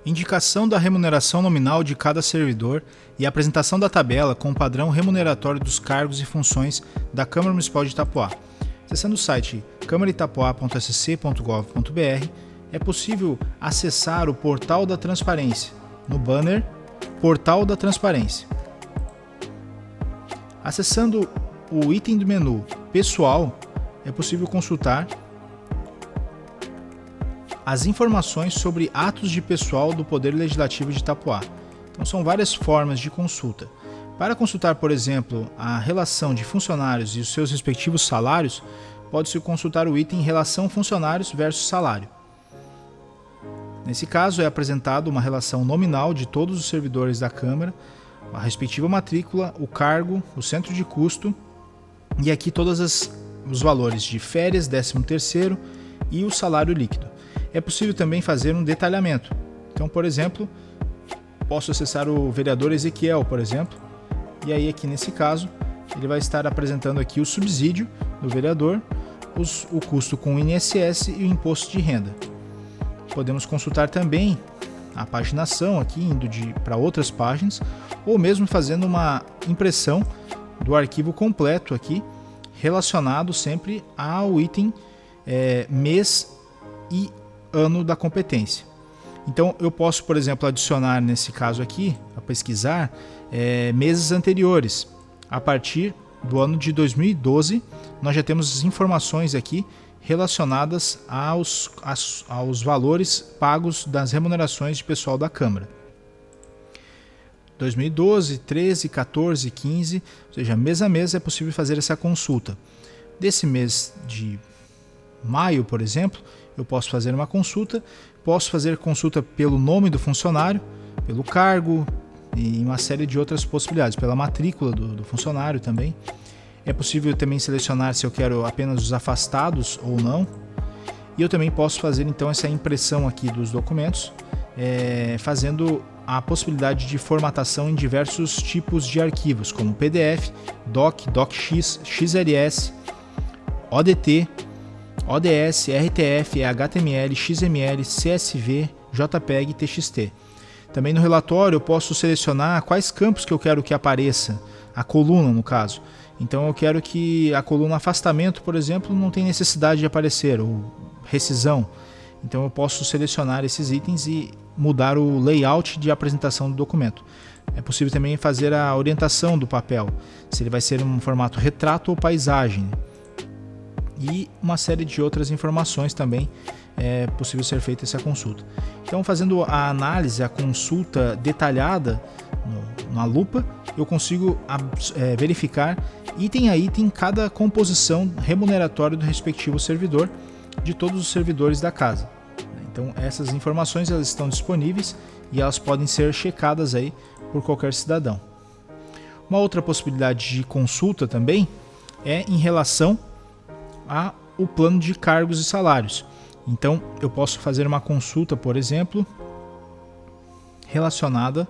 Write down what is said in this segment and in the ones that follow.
Indicação da remuneração nominal de cada servidor e apresentação da tabela com o padrão remuneratório dos cargos e funções da Câmara Municipal de Itapoá. Acessando o site câmaraitapoá.sc.gov.br, é possível acessar o Portal da Transparência, no banner Portal da Transparência. Acessando o item do menu Pessoal, é possível consultar as informações sobre atos de pessoal do Poder Legislativo de Itapoá. Então são várias formas de consulta. Para consultar, por exemplo, a relação de funcionários e os seus respectivos salários, pode-se consultar o item Relação Funcionários versus Salário. Nesse caso, é apresentado uma relação nominal de todos os servidores da Câmara, a respectiva matrícula, o cargo, o centro de custo e aqui todos os valores de férias, 13º e o salário líquido. É possível também fazer um detalhamento. Então, por exemplo, posso acessar o vereador Ezequiel, por exemplo, e aí aqui nesse caso ele vai estar apresentando aqui o subsídio do vereador, o custo com o INSS e o imposto de renda. Podemos consultar também a paginação aqui, indo para outras páginas, ou mesmo fazendo uma impressão do arquivo completo aqui, relacionado sempre ao item mês e ano da competência. Então eu posso, por exemplo, adicionar nesse caso aqui, a pesquisar, meses anteriores. A partir do ano de 2012, nós já temos informações aqui relacionadas aos valores pagos das remunerações de pessoal da Câmara. 2012, 13, 14, 15, ou seja, mês a mês é possível fazer essa consulta. Desse mês de maio, por exemplo, eu posso fazer uma consulta, posso fazer consulta pelo nome do funcionário, pelo cargo e uma série de outras possibilidades, pela matrícula do funcionário também. É possível também selecionar se eu quero apenas os afastados ou não. E eu também posso fazer então essa impressão aqui dos documentos, fazendo a possibilidade de formatação em diversos tipos de arquivos, como PDF, DOC, DOCX, XLS, ODT, ODS, RTF, HTML, XML, CSV, JPEG e TXT. Também no relatório eu posso selecionar quais campos que eu quero que apareça, a coluna no caso. Então eu quero que a coluna afastamento, por exemplo, não tenha necessidade de aparecer, ou rescisão. Então eu posso selecionar esses itens e mudar o layout de apresentação do documento. É possível também fazer a orientação do papel, se ele vai ser um formato retrato ou paisagem. E uma série de outras informações também é possível ser feita essa consulta. Então, fazendo a análise, a consulta detalhada na lupa, eu consigo verificar item a item cada composição remuneratória do respectivo servidor, de todos os servidores da casa. Então, essas informações elas estão disponíveis e elas podem ser checadas aí por qualquer cidadão. Uma outra possibilidade de consulta também é em relação ao plano de cargos e salários. Então, eu posso fazer uma consulta, por exemplo, relacionada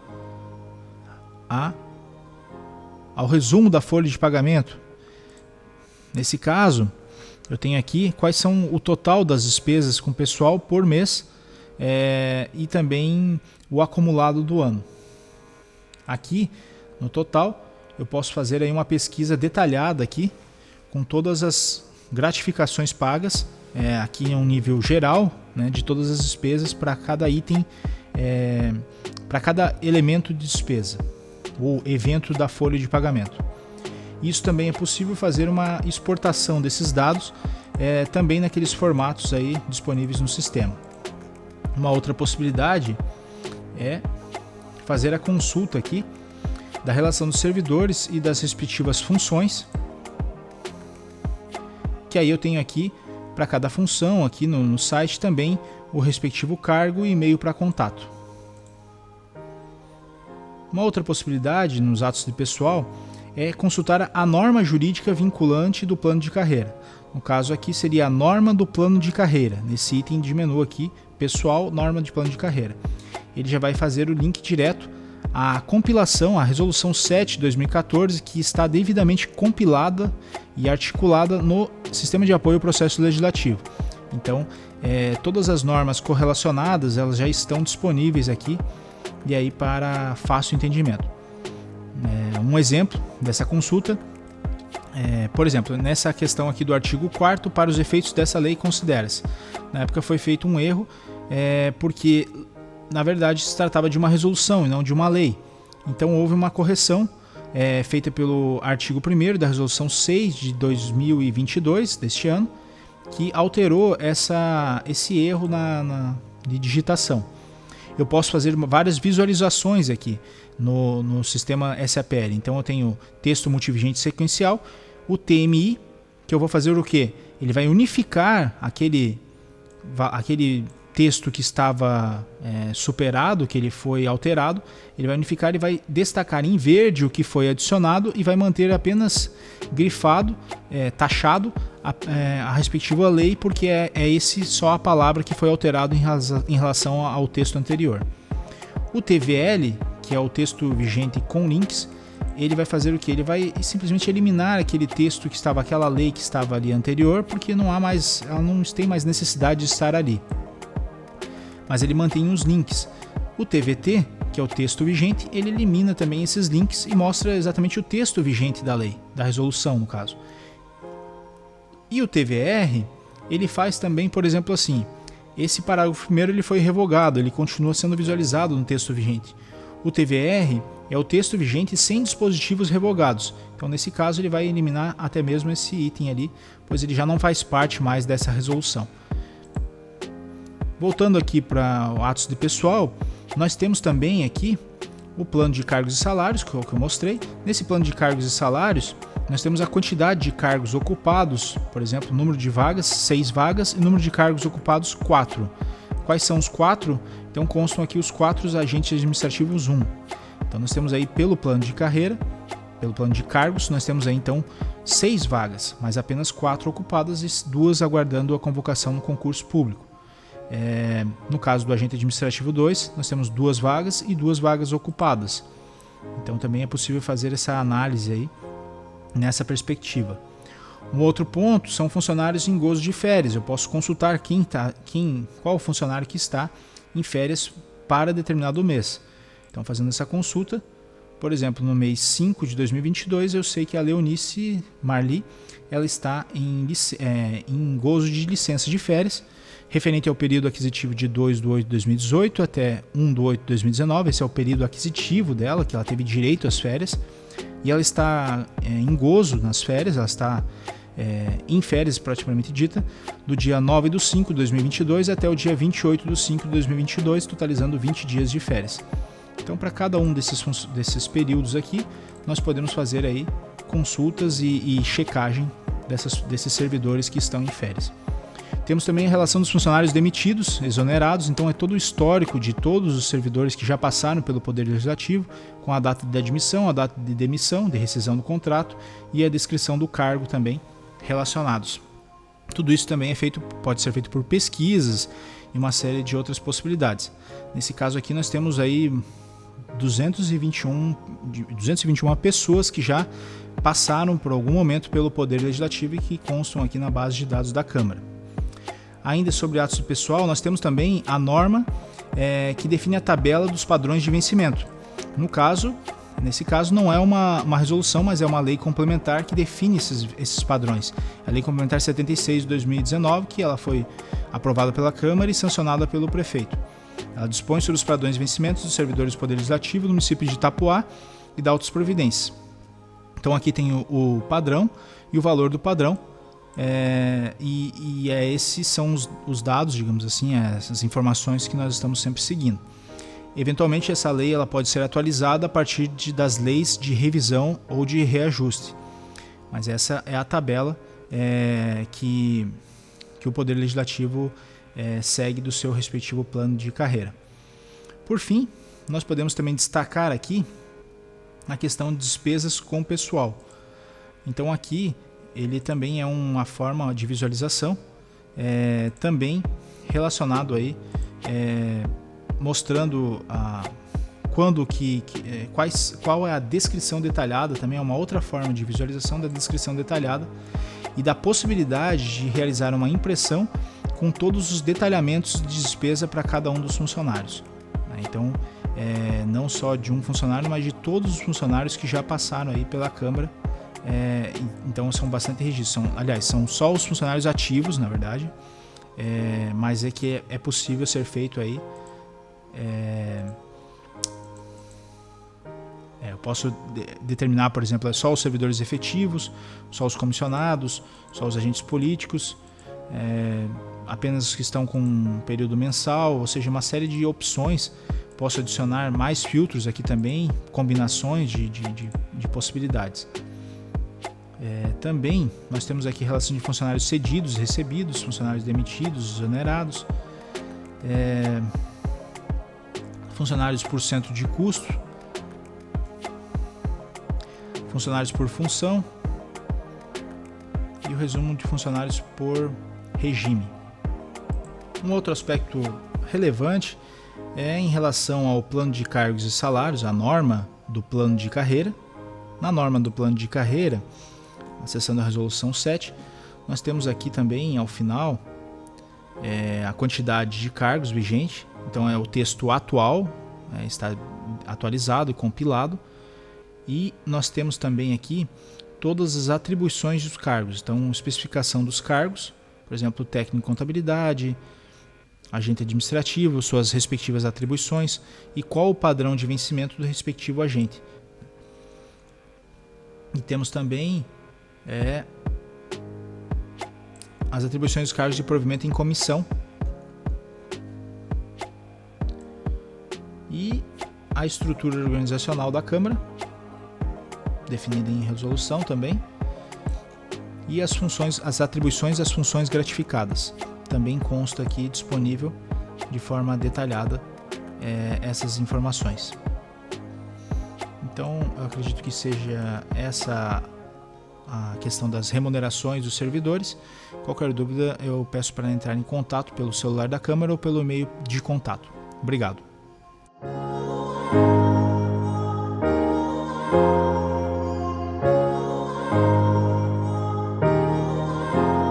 ao resumo da folha de pagamento. Nesse caso, eu tenho aqui quais são o total das despesas com pessoal por mês e também o acumulado do ano. Aqui, no total, eu posso fazer aí uma pesquisa detalhada aqui com todas as gratificações pagas, aqui em um nível geral, né, de todas as despesas para cada item, para cada elemento de despesa ou evento da folha de pagamento. Isso também é possível fazer uma exportação desses dados também naqueles formatos aí disponíveis no sistema. Uma outra possibilidade é fazer a consulta aqui da relação dos servidores e das respectivas funções, que aí eu tenho aqui para cada função aqui no site também o respectivo cargo e e-mail para contato. Uma outra possibilidade nos atos de pessoal é consultar a norma jurídica vinculante do plano de carreira. No caso aqui seria a norma do plano de carreira, nesse item de menu aqui, pessoal, norma de plano de carreira. Ele já vai fazer o link direto à compilação, à resolução 7 de 2014, que está devidamente compilada e articulada no Sistema de Apoio ao Processo Legislativo. Então, todas as normas correlacionadas elas já estão disponíveis aqui e aí para fácil entendimento. Um exemplo dessa consulta, por exemplo, nessa questão aqui do artigo 4º, para os efeitos dessa lei considera-se. Na época foi feito um erro, porque na verdade se tratava de uma resolução e não de uma lei. Então houve uma correção feita pelo artigo 1º da resolução 6 de 2022, deste ano, que alterou esse erro de digitação. Eu posso fazer várias visualizações aqui no sistema SAPL. Então eu tenho texto multivigente sequencial, o TMI, que eu vou fazer o quê? Ele vai unificar aquele texto que estava superado, que ele foi alterado, ele vai unificar e vai destacar em verde o que foi adicionado e vai manter apenas grifado, taxado a respectiva lei, porque é esse só a palavra que foi alterado em relação ao texto anterior. O TVL, que é o texto vigente com links, ele vai fazer o que? Ele vai simplesmente eliminar aquele texto que estava, aquela lei que estava ali anterior, porque ela não tem mais necessidade de estar ali. Mas ele mantém os links. O TVT, que é o texto vigente, ele elimina também esses links e mostra exatamente o texto vigente da lei, da resolução no caso. E o TVR, ele faz também, por exemplo, assim, esse parágrafo primeiro ele foi revogado, ele continua sendo visualizado no texto vigente. O TVR é o texto vigente sem dispositivos revogados. Então, nesse caso, ele vai eliminar até mesmo esse item ali, pois ele já não faz parte mais dessa resolução. Voltando aqui para o atos de pessoal, nós temos também aqui o plano de cargos e salários, que é o que eu mostrei. Nesse plano de cargos e salários, nós temos a quantidade de cargos ocupados, por exemplo, número de vagas, 6 vagas, e número de cargos ocupados, 4. Quais são os 4? Então constam aqui os 4 agentes administrativos 1. Então nós temos aí pelo plano de carreira, pelo plano de cargos, nós temos aí então 6 vagas, mas apenas 4 ocupadas e 2 aguardando a convocação no concurso público. No caso do agente administrativo 2, nós temos 2 vagas e 2 vagas ocupadas. Então também é possível fazer essa análise aí nessa perspectiva. Um outro ponto são funcionários em gozo de férias. Eu posso consultar qual funcionário que está em férias para determinado mês. Então, fazendo essa consulta, por exemplo, no mês 5 de 2022, eu sei que a Leonice Marli ela está em gozo de licença de férias, referente ao período aquisitivo de 2/8/2018 até 1/8/2019. Esse é o período aquisitivo dela, que ela teve direito às férias. E ela está em gozo nas férias, ela está em férias propriamente dita, do dia 9/5/2022 até o dia 28/5/2022, totalizando 20 dias de férias. Então, para cada um desses períodos aqui, nós podemos fazer aí consultas e checagem desses servidores que estão em férias. Temos também a relação dos funcionários demitidos, exonerados, então é todo o histórico de todos os servidores que já passaram pelo Poder Legislativo, com a data de admissão, a data de demissão, de rescisão do contrato e a descrição do cargo também relacionados. Tudo isso também pode ser feito por pesquisas e uma série de outras possibilidades. Nesse caso aqui nós temos aí 221 pessoas que já passaram por algum momento pelo Poder Legislativo e que constam aqui na base de dados da Câmara. Ainda sobre atos do pessoal, nós temos também a norma que define a tabela dos padrões de vencimento. Nesse caso não é uma resolução, mas é uma lei complementar que define esses padrões. A Lei Complementar 76 de 2019, que ela foi aprovada pela Câmara e sancionada pelo prefeito. Ela dispõe sobre os padrões de vencimento dos servidores do Poder Legislativo do município de Itapoá e dá outras providências. Então aqui tem o padrão e o valor do padrão. Esses são os dados, digamos assim, essas informações que nós estamos sempre seguindo. Eventualmente essa lei ela pode ser atualizada a partir das leis de revisão ou de reajuste, mas essa é a tabela que o Poder Legislativo segue do seu respectivo plano de carreira. Por fim, nós podemos também destacar aqui a questão de despesas com pessoal. Então aqui ele também é uma forma de visualização, também relacionado aí, mostrando qual é a descrição detalhada, também é uma outra forma de visualização da descrição detalhada e da possibilidade de realizar uma impressão com todos os detalhamentos de despesa para cada um dos funcionários. Então, não só de um funcionário, mas de todos os funcionários que já passaram aí pela Câmara. Então são bastante registros. São só os funcionários ativos, na verdade, mas é que é possível ser feito aí. Eu posso determinar, por exemplo, só os servidores efetivos, só os comissionados, só os agentes políticos, apenas os que estão com um período mensal, ou seja, uma série de opções. Posso adicionar mais filtros aqui também, combinações de possibilidades. Também nós temos aqui relação de funcionários cedidos, recebidos, funcionários demitidos, exonerados, funcionários por centro de custo, funcionários por função e o resumo de funcionários por regime. Um outro aspecto relevante é em relação ao plano de cargos e salários, a norma do plano de carreira. Na norma do plano de carreira, acessando a resolução 7, nós temos aqui também, ao final, a quantidade de cargos vigente. Então é o texto atual, está atualizado e compilado. E nós temos também aqui todas as atribuições dos cargos. Então, especificação dos cargos, por exemplo, técnico em contabilidade, agente administrativo, suas respectivas atribuições e qual o padrão de vencimento do respectivo agente. E temos também as atribuições dos cargos de provimento em comissão e a estrutura organizacional da Câmara, definida em resolução também, e as funções, as atribuições e as funções gratificadas. Também consta aqui disponível de forma detalhada essas informações. Então, eu acredito que seja essa a questão das remunerações dos servidores. Qualquer dúvida, eu peço para entrar em contato pelo celular da Câmara ou pelo e-mail de contato. Obrigado.